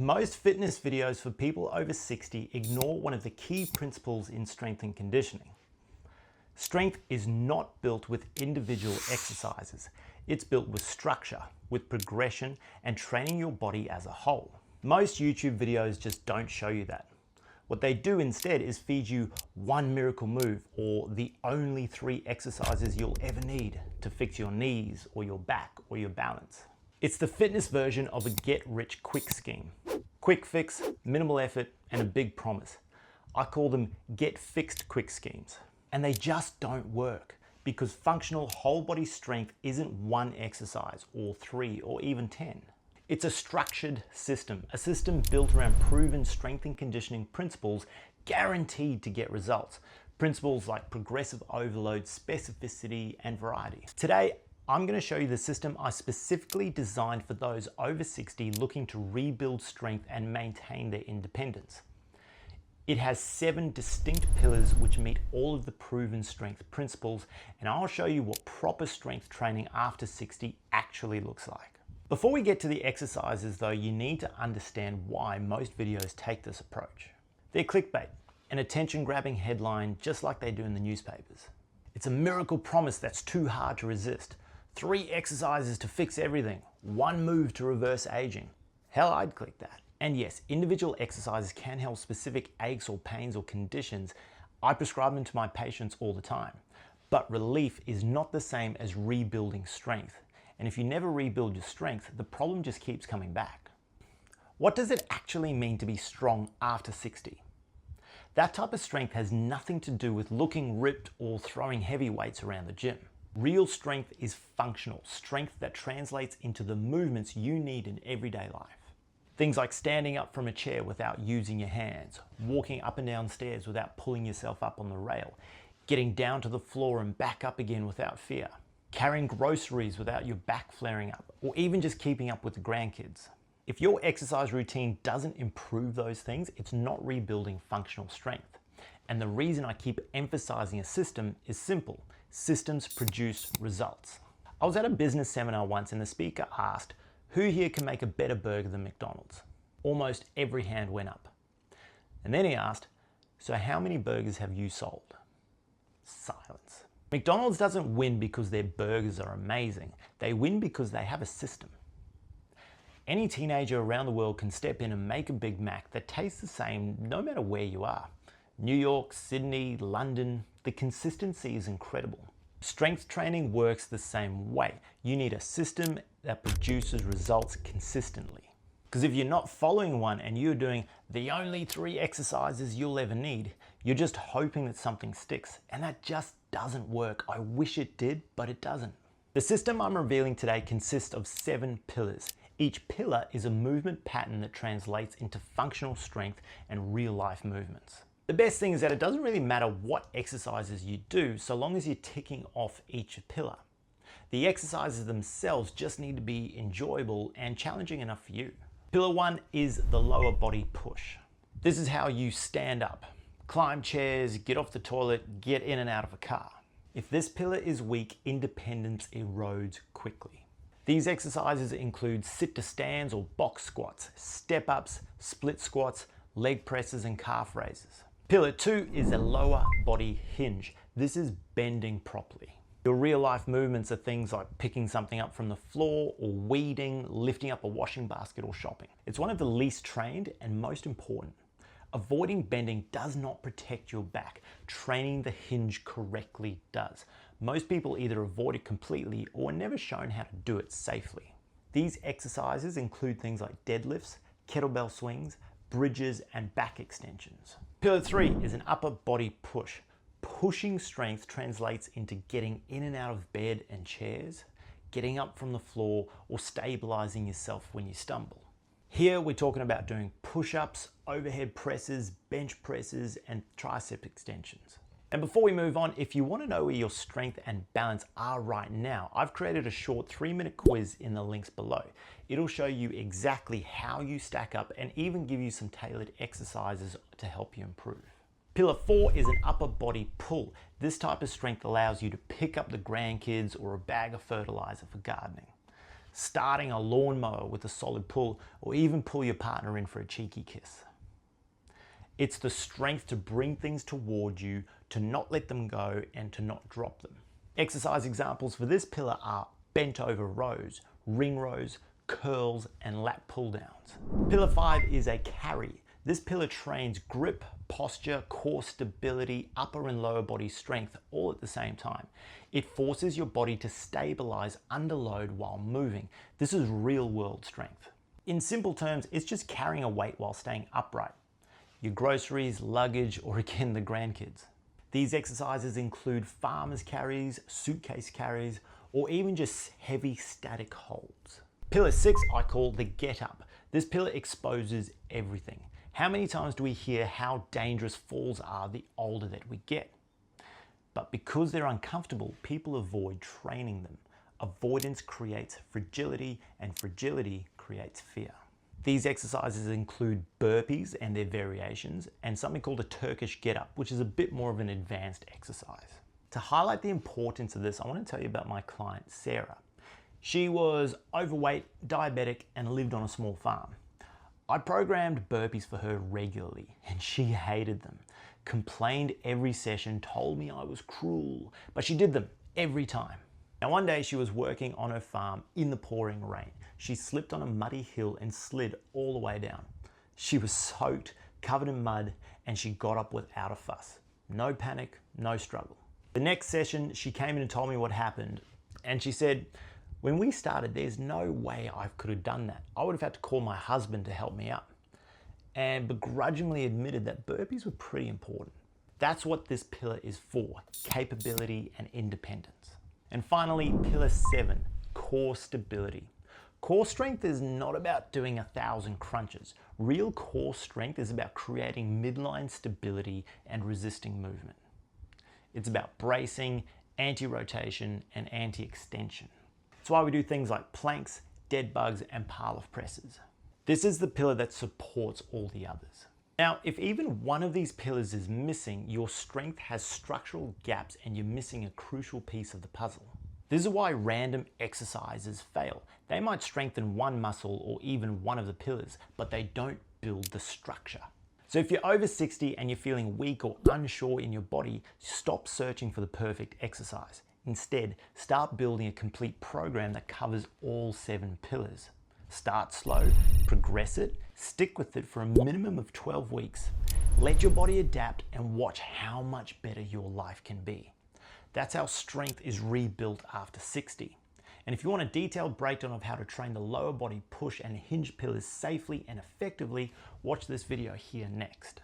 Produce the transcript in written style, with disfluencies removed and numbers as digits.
Most fitness videos for people over 60 ignore one of the key principles in strength and conditioning. Strength is not built with individual exercises. It's built with structure, with progression, and training your body as a whole. Most YouTube videos just don't show you that. What they do instead is feed you one miracle move or the only 3 exercises you'll ever need to fix your knees or your back or your balance. It's the fitness version of a get-rich-quick scheme. Quick fix, minimal effort, and a big promise. I call them get-fixed-quick schemes. And they just don't work because functional whole body strength isn't one exercise or 3 or even 10. It's a structured system, a system built around proven strength and conditioning principles guaranteed to get results. Principles like progressive overload, specificity, and variety. Today, I'm going to show you the system I specifically designed for those over 60 looking to rebuild strength and maintain their independence. It has 7 distinct pillars which meet all of the proven strength principles, and I'll show you what proper strength training after 60 actually looks like. Before we get to the exercises though, you need to understand why most videos take this approach. They're clickbait, an attention-grabbing headline just like they do in the newspapers. It's a miracle promise that's too hard to resist. 3 exercises to fix everything, 1 move to reverse aging. Hell, I'd click that. And yes, individual exercises can help specific aches or pains or conditions. I prescribe them to my patients all the time. But relief is not the same as rebuilding strength. And if you never rebuild your strength, the problem just keeps coming back. What does it actually mean to be strong after 60? That type of strength has nothing to do with looking ripped or throwing heavy weights around the gym. Real strength is functional, strength that translates into the movements you need in everyday life. Things like standing up from a chair without using your hands, walking up and down stairs without pulling yourself up on the rail, getting down to the floor and back up again without fear, carrying groceries without your back flaring up, or even just keeping up with the grandkids. If your exercise routine doesn't improve those things, it's not rebuilding functional strength. And the reason I keep emphasizing a system is simple. Systems produce results. I was at a business seminar once and the speaker asked, "Who here can make a better burger than McDonald's?" Almost every hand went up. And then he asked, "So how many burgers have you sold?" Silence. McDonald's doesn't win because their burgers are amazing. They win because they have a system. Any teenager around the world can step in and make a Big Mac that tastes the same no matter where you are. New York, Sydney, London, the consistency is incredible. Strength training works the same way. You need a system that produces results consistently. Because if you're not following one and you're doing the only 3 exercises you'll ever need, you're just hoping that something sticks, and that just doesn't work. I wish it did, but it doesn't. The system I'm revealing today consists of 7 pillars. Each pillar is a movement pattern that translates into functional strength and real-life movements. The best thing is that it doesn't really matter what exercises you do so long as you're ticking off each pillar. The exercises themselves just need to be enjoyable and challenging enough for you. Pillar 1 is the lower body push. This is how you stand up, climb chairs, get off the toilet, get in and out of a car. If this pillar is weak, independence erodes quickly. These exercises include sit to stands or box squats, step ups, split squats, leg presses, and calf raises. Pillar 2 is a lower body hinge. This is bending properly. Your real life movements are things like picking something up from the floor or weeding, lifting up a washing basket or shopping. It's one of the least trained and most important. Avoiding bending does not protect your back. Training the hinge correctly does. Most people either avoid it completely or are never shown how to do it safely. These exercises include things like deadlifts, kettlebell swings, bridges, and back extensions. Pillar 3 is an upper body push. Pushing strength translates into getting in and out of bed and chairs, getting up from the floor, or stabilizing yourself when you stumble. Here we're talking about doing push-ups, overhead presses, bench presses, and tricep extensions. And before we move on, if you want to know where your strength and balance are right now, I've created a short 3-minute quiz in the links below. It'll show you exactly how you stack up and even give you some tailored exercises to help you improve. Pillar 4 is an upper body pull. This type of strength allows you to pick up the grandkids or a bag of fertilizer for gardening. starting a lawnmower with a solid pull, or even pull your partner in for a cheeky kiss. It's the strength to bring things toward you, to not let them go, and to not drop them. Exercise examples for this pillar are bent over rows, ring rows, curls, and lat pull downs. Pillar 5 is a carry. This pillar trains grip, posture, core stability, upper and lower body strength all at the same time. It forces your body to stabilize under load while moving. This is real world strength. In simple terms, it's just carrying a weight while staying upright. Your groceries, luggage, or again, the grandkids. These exercises include farmer's carries, suitcase carries, or even just heavy static holds. Pillar 6 I call the get up. This pillar exposes everything. How many times do we hear how dangerous falls are the older that we get? But because they're uncomfortable, people avoid training them. Avoidance creates fragility, and fragility creates fear. These exercises include burpees and their variations, and something called a Turkish get-up, which is a bit more of an advanced exercise. To highlight the importance of this, I want to tell you about my client, Sarah. She was overweight, diabetic, and lived on a small farm. I programmed burpees for her regularly, and she hated them. Complained every session, told me I was cruel, but she did them every time. Now one day she was working on her farm in the pouring rain. She slipped on a muddy hill and slid all the way down. She was soaked, covered in mud, and she got up without a fuss. No panic, no struggle. The next session, she came in and told me what happened, and she said, when we started, there's no way I could have done that. I would have had to call my husband to help me up, and begrudgingly admitted that burpees were pretty important. That's what this pillar is for, capability and independence. And finally, pillar 7, core stability. Core strength is not about doing 1,000 crunches. Real core strength is about creating midline stability and resisting movement. It's about bracing, anti-rotation, and anti-extension. That's why we do things like planks, dead bugs, and pile-off presses. This is the pillar that supports all the others. Now, if even one of these pillars is missing, your strength has structural gaps and you're missing a crucial piece of the puzzle. This is why random exercises fail. They might strengthen one muscle or even one of the pillars, but they don't build the structure. So if you're over 60 and you're feeling weak or unsure in your body, stop searching for the perfect exercise. Instead, start building a complete program that covers all 7 pillars. Start slow, progress it, stick with it for a minimum of 12 weeks. Let your body adapt and watch how much better your life can be. That's how strength is rebuilt after 60. And if you want a detailed breakdown of how to train the lower body, push, and hinge pillars safely and effectively, watch this video here next.